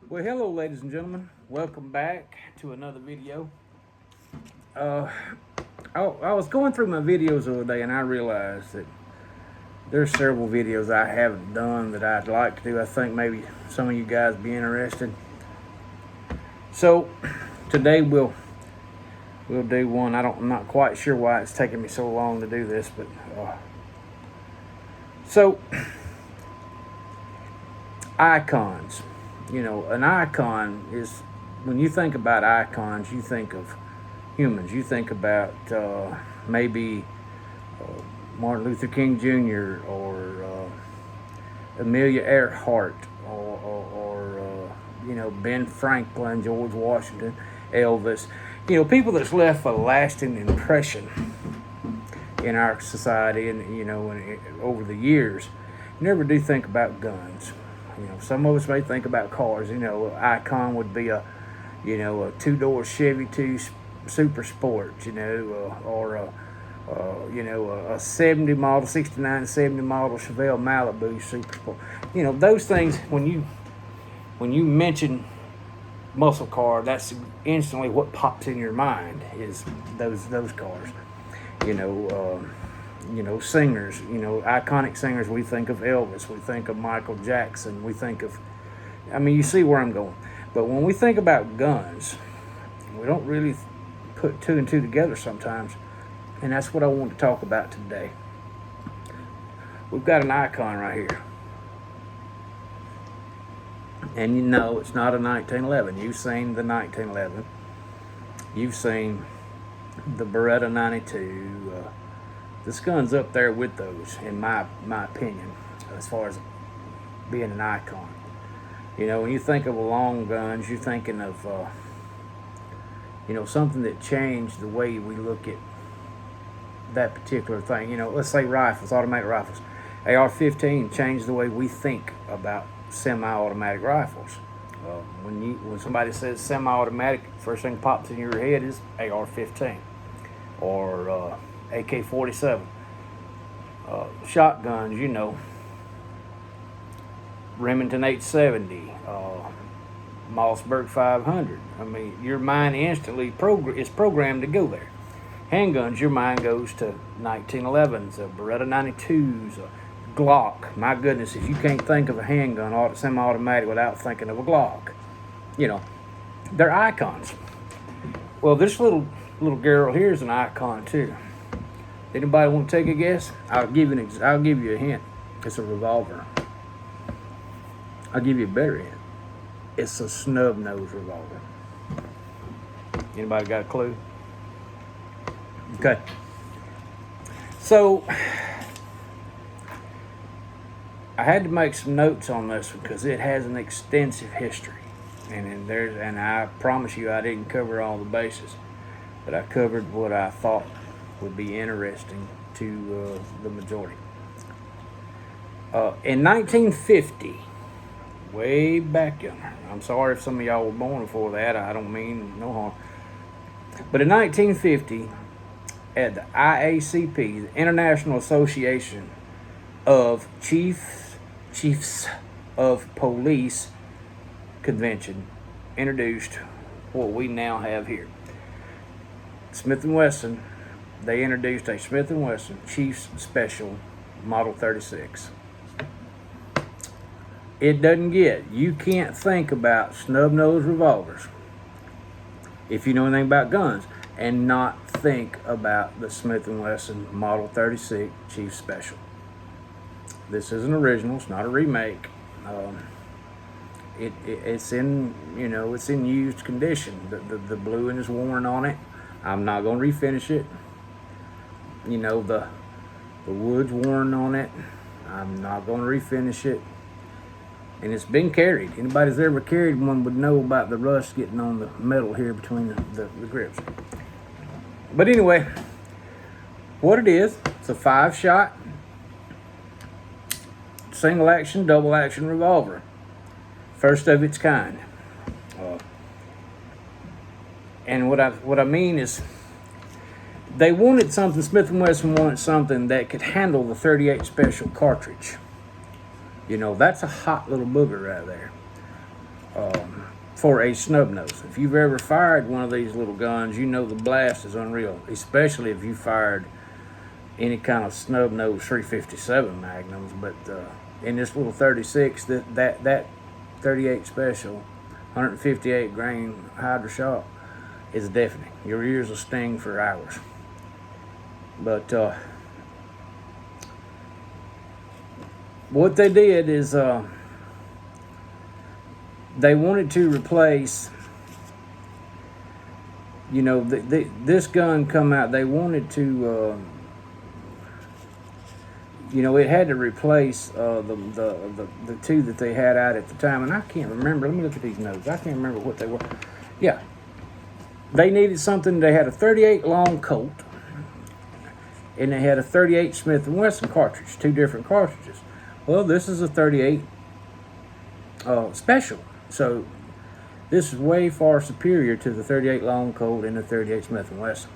Well, hello, ladies and gentlemen. Welcome back to another video. Uh, I was going through my videos the other day, and I realized that there's several videos I haven't done that I'd like to do. I think maybe some of you guys be interested. So today we'll do one. I'm not quite sure why it's taking me so long to do this, but so icons. You know, an icon is, when you think about icons, you think of humans. You think about maybe Martin Luther King Jr. or Amelia Earhart or Ben Franklin, George Washington, Elvis. You know, people that's left a lasting impression in our society and over the years. You never do think about guns. You know, some of us may think about cars. You know, an icon would be a two-door Chevy 2 Super Sport. Or a 70 model, 69, 70 model Chevelle Malibu Super Sport. You know, those things. When you mention muscle car, that's instantly what pops in your mind is those cars. Singers, iconic singers. We think of Elvis, we think of Michael Jackson, we think of, you see where I'm going. But when we think about guns, we don't really put two and two together sometimes. And that's what I want to talk about today. We've got an icon right here. And it's not a 1911. You've seen the 1911. You've seen the Beretta 92. This gun's up there with those, in my opinion, as far as being an icon. When you think of long guns, you're thinking of, something that changed the way we look at that particular thing. Let's say rifles, automatic rifles. AR-15 changed the way we think about semi-automatic rifles. When somebody says semi-automatic, first thing pops in your head is AR-15 or AK-47. Shotguns, Remington 870, Mossberg 500. Your mind instantly is programmed to go there. Handguns, your mind goes to 1911s, Beretta 92s, Glock. My goodness, if you can't think of a handgun, semi-automatic, without thinking of a Glock. They're icons. Well, this little girl here is an icon too. Anybody want to take a guess? I'll give you a hint. It's a revolver. I'll give you a better hint. It's a snub-nose revolver. Anybody got a clue? Okay. So I had to make some notes on this one because it has an extensive history, and I promise you I didn't cover all the bases, but I covered what I thought would be interesting to the majority. In 1950, way back yonder, I'm sorry if some of y'all were born before that, I don't mean no harm, but in 1950, at the IACP, the International Association of Chiefs of Police Convention, introduced what we now have here. Smith & Wesson, they introduced a Smith & Wesson Chiefs Special Model 36. You can't think about snub-nose revolvers, if you know anything about guns, and not think about the Smith & Wesson Model 36 Chiefs Special. This is an original, it's not a remake. It's in used condition. The bluing is worn on it. I'm not going to refinish it. The wood's worn on it. I'm not going to refinish it. And it's been carried. Anybody that's ever carried one would know about the rust getting on the metal here between the grips. But anyway, what it is, it's a 5-shot, single action, double action revolver. First of its kind. And what I mean is, they wanted something, Smith & Wesson wanted something that could handle the 38 Special cartridge. That's a hot little booger right there. for a snubnose. If you've ever fired one of these little guns, you know the blast is unreal, especially if you fired any kind of snubnose 357 magnums. But in this little 36, that 38 special, 158 grain hydro shot is deafening. Your ears will sting for hours. But what they did is they wanted to replace, you know, this gun come out. They wanted to, you know, it had to replace the two that they had out at the time, and I can't remember. Let me look at these notes. I can't remember what they were. Yeah, they needed something. They had a 38 long Colt, and they had a 38 Smith & Wesson cartridge, two different cartridges. Well, this is a 38 special, so this is way far superior to the 38 long Colt and the 38 Smith & Wesson.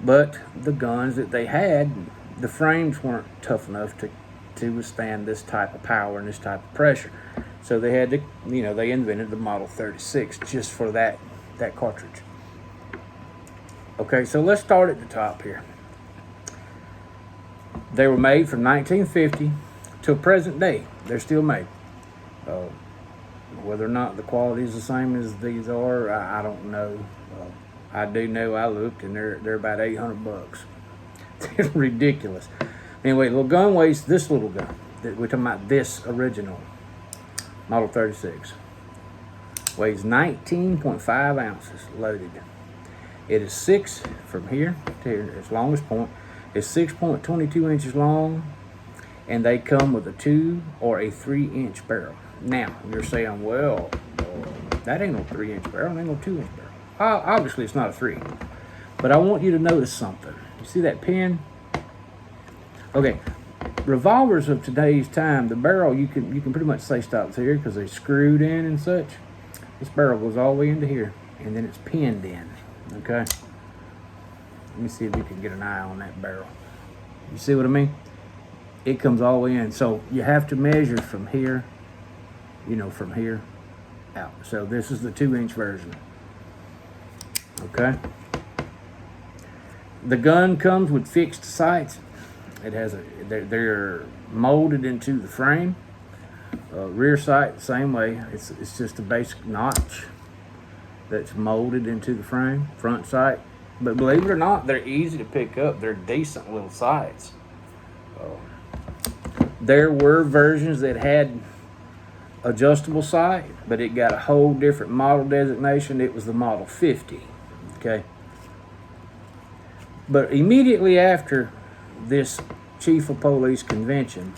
But the guns that they had, the frames weren't tough enough to withstand this type of power and this type of pressure. So they had to, you know, they invented the Model 36 just for that cartridge. Okay, so let's start at the top here. They were made from 1950 till present day. They're still made. Whether or not the quality is the same as these are, I don't know. I do know I looked, and they're about $800. They're ridiculous. Anyway, little gun weighs, this little gun that we're talking about, this original Model 36, weighs 19.5 ounces loaded. It is 6 from here to here, its longest point. It's 6.22 inches long, and they come with a 2 or a 3-inch barrel. Now, you're saying, well, that ain't no 3-inch barrel, ain't no 2-inch barrel. Obviously, it's not a 3. But I want you to notice something. You see that pin? Okay, revolvers of today's time, the barrel, you can pretty much say stops here because they're screwed in and such. This barrel goes all the way into here, and then it's pinned in, okay? Let me see if you can get an eye on that barrel. You see what I mean? It comes all the way in. So you have to measure from here, you know, from here out. So this is the 2-inch version. Okay? The gun comes with fixed sights. It has they're molded into the frame. Rear sight, same way. It's just a basic notch that's molded into the frame. Front sight. But believe it or not, they're easy to pick up. They're decent little sights. There were versions that had adjustable sight, but it got a whole different model designation. It was the Model 50. Okay. But immediately after this chief of police convention,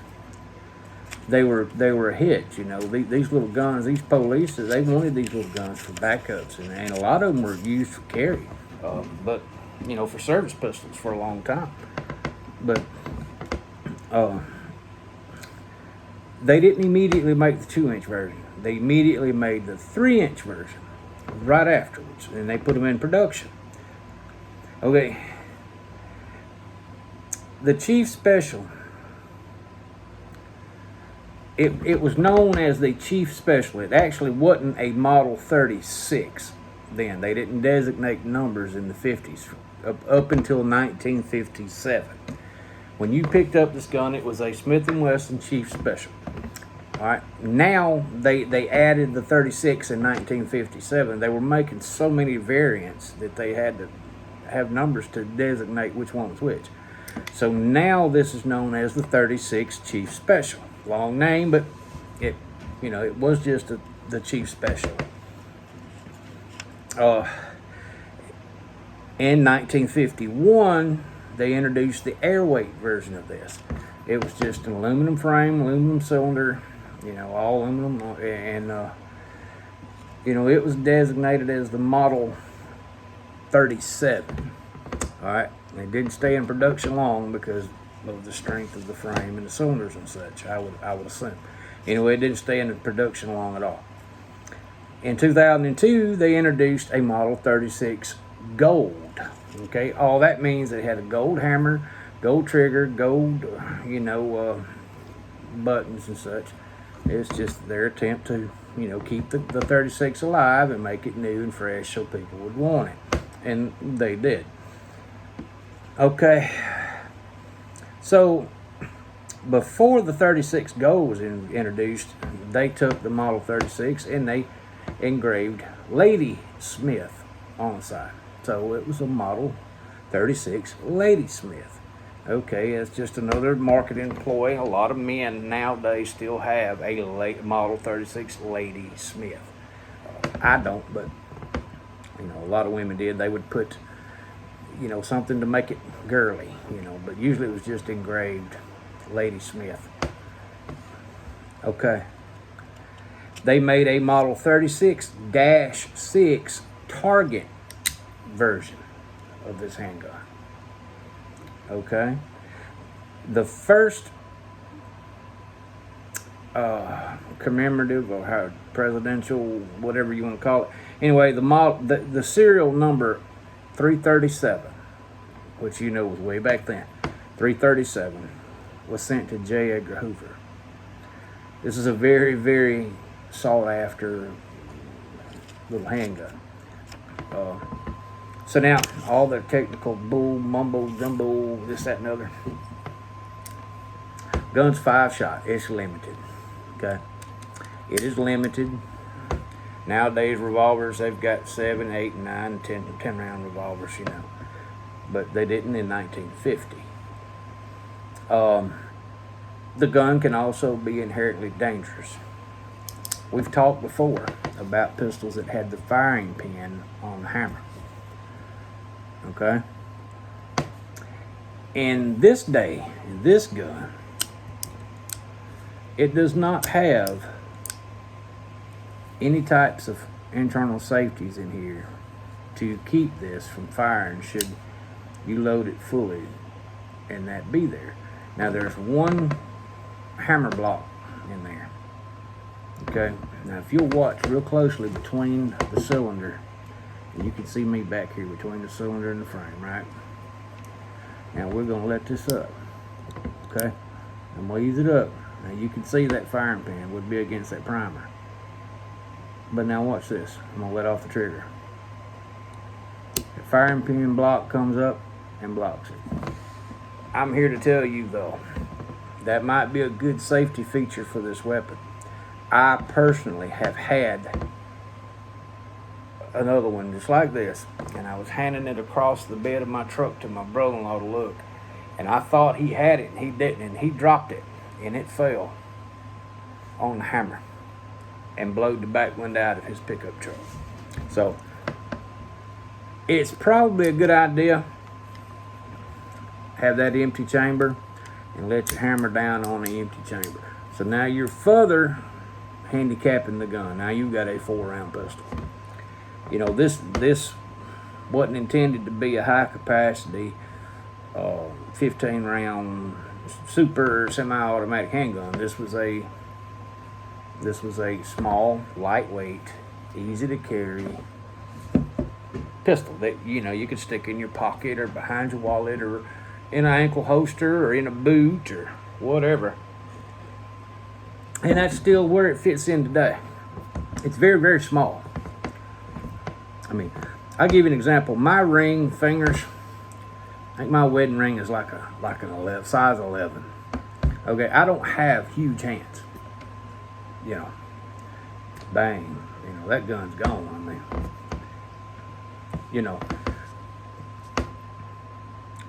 they were a hit. You know, these little guns, these police, they wanted these little guns for backups, and a lot of them were used for carry. But, you know, for service pistols for a long time. But they didn't immediately make the 2-inch version. They immediately made the 3-inch version right afterwards, and they put them in production. Okay. The Chief Special, it was known as the Chief Special. It actually wasn't a Model 36 then. They didn't designate numbers in the 50s up until 1957. When you picked up this gun, it was a Smith & Wesson Chief Special. All right. Now they added the 36 in 1957. They were making so many variants that they had to have numbers to designate which one was which. So now this is known as the 36 Chief Special. Long name, but it was just the Chief Special. In 1951, they introduced the airweight version of this. It was just an aluminum frame, aluminum cylinder, all aluminum, and it was designated as the Model 37. All right, it didn't stay in production long because of the strength of the frame and the cylinders and such. I would assume. Anyway, it didn't stay in production long at all. In 2002, they introduced a Model 36 Gold. Okay, all that means it had a gold hammer, gold trigger, gold, buttons and such. It's just their attempt to, keep the 36 alive and make it new and fresh so people would want it. And they did. Okay. So before the 36 Gold was introduced, they took the Model 36 and they engraved Lady Smith on the side. So it was a Model 36 Lady Smith. Okay, it's just another marketing ploy. A lot of men nowadays still have a Model 36 Lady Smith. I don't, but a lot of women did. They would put, something to make it girly, but usually it was just engraved Lady Smith. Okay. They made a Model 36-6 Target version of this handgun. Okay. The first commemorative or how presidential, whatever you want to call it. Anyway, the serial number 337, which was way back then, 337, was sent to J. Edgar Hoover. This is a very, very sought after little handgun. So now, all the technical bull, mumbo, jumbo, this, that, and other. Gun's 5-shot. It's limited. Okay? It is limited. Nowadays, revolvers, they've got 7, 8, 9, 10 round revolvers, But they didn't in 1950. The gun can also be inherently dangerous. We've talked before about pistols that had the firing pin on the hammer. Okay? In this day, in this gun, it does not have any types of internal safeties in here to keep this from firing should you load it fully and that be there. Now there's one hammer block in there. Okay, now if you'll watch real closely between the cylinder, you can see me back here between the cylinder and the frame, right? Now we're gonna let this up. Okay, I'm gonna ease it up. Now you can see that firing pin would be against that primer. But now watch this. I'm gonna let off the trigger. The firing pin block comes up and blocks it. I'm here to tell you though, that might be a good safety feature for this weapon. I personally have had another one just like this, and I was handing it across the bed of my truck to my brother-in-law to look, and I thought he had it and he didn't, and he dropped it and it fell on the hammer and blowed the back window out of his pickup truck. So it's probably a good idea have that empty chamber and let your hammer down on the empty chamber. So now you're further handicapping the gun. Now you've got a 4-round pistol. This wasn't intended to be a high capacity 15-round super semi-automatic handgun. This was a small, lightweight, easy to carry pistol that you could stick in your pocket or behind your wallet or in an ankle holster or in a boot or whatever. And that's still where it fits in today. It's very, very small. I mean, I'll give you an example. My ring fingers, I think my wedding ring is like an 11, size 11. Okay, I don't have huge hands. Bang, that gun's gone on me.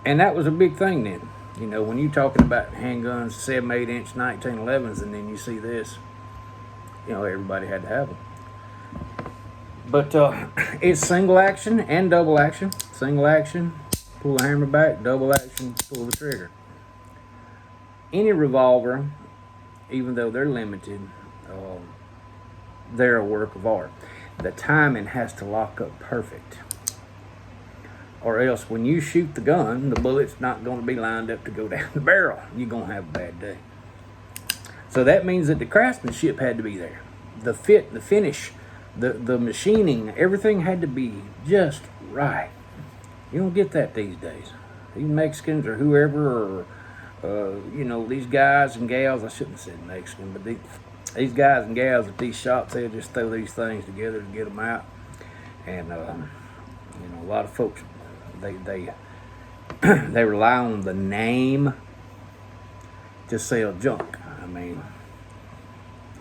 And that was a big thing then. When you're talking about handguns, 7, 8-inch 1911s, and then you see this, everybody had to have them. But it's single action and double action. Single action, pull the hammer back. Double action, pull the trigger. Any revolver, even though they're limited, they're a work of art. The timing has to lock up perfect. Or else when you shoot the gun, the bullet's not going to be lined up to go down the barrel. You're going to have a bad day. So that means that the craftsmanship had to be there. The fit, the finish, the machining, everything had to be just right. You don't get that these days. These Mexicans or whoever, or these guys and gals, I shouldn't have said Mexican, but these guys and gals at these shops, they'll just throw these things together to get them out. And you know, a lot of folks, they they rely on the name to sell junk. I mean,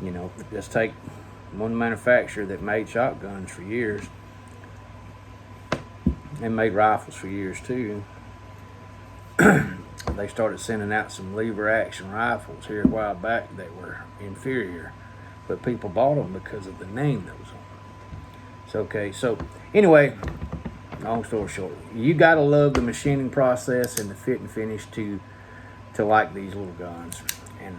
you know, just take one manufacturer that made shotguns for years and made rifles for years too. They started sending out some lever action rifles here a while back that were inferior, but people bought them because of the name that was on them. So, okay, so anyway, long story short, you gotta love the machining process and the fit and finish to like these little guns. And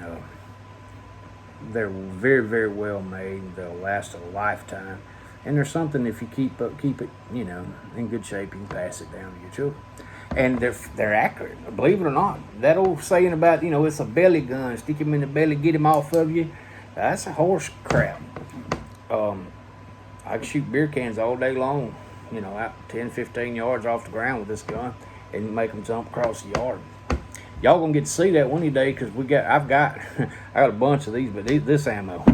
they're very, very well made. They'll last a lifetime. And there's something, if you keep it, you know, in good shape, you can pass it down to your children. And they're accurate, believe it or not. That old saying about, you know, it's a belly gun, stick him in the belly, get him off of you, that's a horse crap. I can shoot beer cans all day long, you know, out 10, 15 yards off the ground with this gun and make them jump across the yard. Y'all gonna get to see that one day, because I got a bunch of these, but this ammo.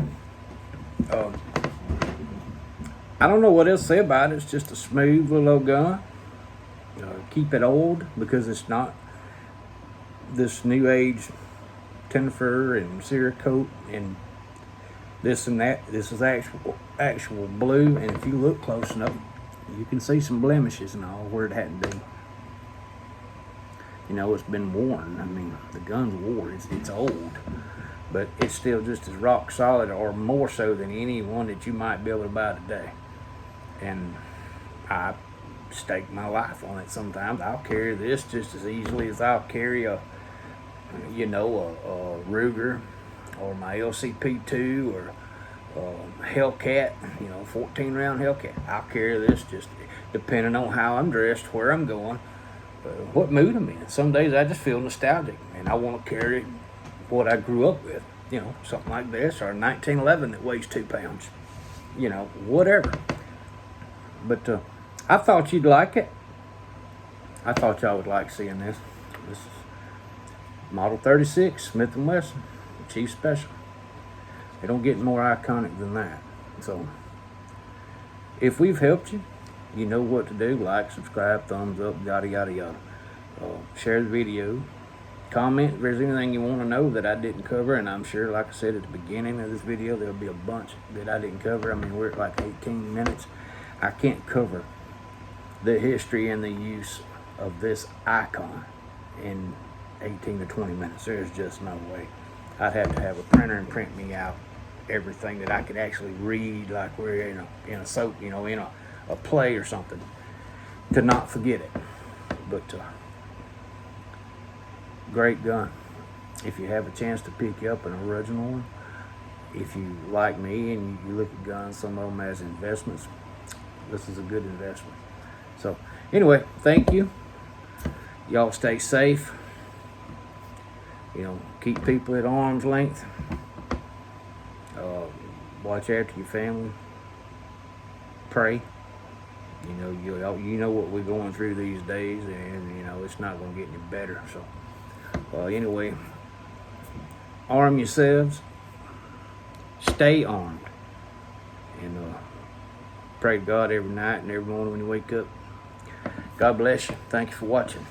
I don't know what else to say about it. It's just a smooth little old gun. Keep it old, because it's not this new age Tennifer and Cerakote and this and that. This is actual blue, and if you look close enough, you can see some blemishes and all where it hadn't been. You know, it's been worn. I mean, the gun's worn. It's old, but it's still just as rock solid, or more so than any one that you might be able to buy today. And I stake my life on it. Sometimes I'll carry this just as easily as I'll carry a Ruger, or my LCP2, or Hellcat, 14 round Hellcat. I'll carry this just depending on how I'm dressed, where I'm going, what mood I'm in. Some days I just feel nostalgic and I want to carry what I grew up with, something like this, or a 1911 that weighs 2 pounds, whatever. But I thought you'd like it. I thought y'all would like seeing this. This is Model 36, Smith & Wesson, Chief Special. They don't get more iconic than that. So, if we've helped you, you know what to do. Like, subscribe, thumbs up, yada, yada, yada. Share the video. Comment if there's anything you want to know that I didn't cover. And I'm sure, like I said at the beginning of this video, there'll be a bunch that I didn't cover. I mean, we're at like 18 minutes. I can't cover the history and the use of this icon in 18 to 20 minutes. There's just no way. I'd have to have a printer and print me out everything that I could actually read, like we're in a soap, in a play or something, to not forget it. But great gun. If you have a chance to pick up an original one, if you like me and you look at guns, some of them as investments, this is a good investment. So anyway, thank you. Y'all stay safe. Keep people at arm's length. Watch after your family. Pray. You know what we're going through these days, and it's not going to get any better. So anyway, arm yourselves. Stay armed, and pray to God every night and every morning when you wake up. God bless you. Thank you for watching.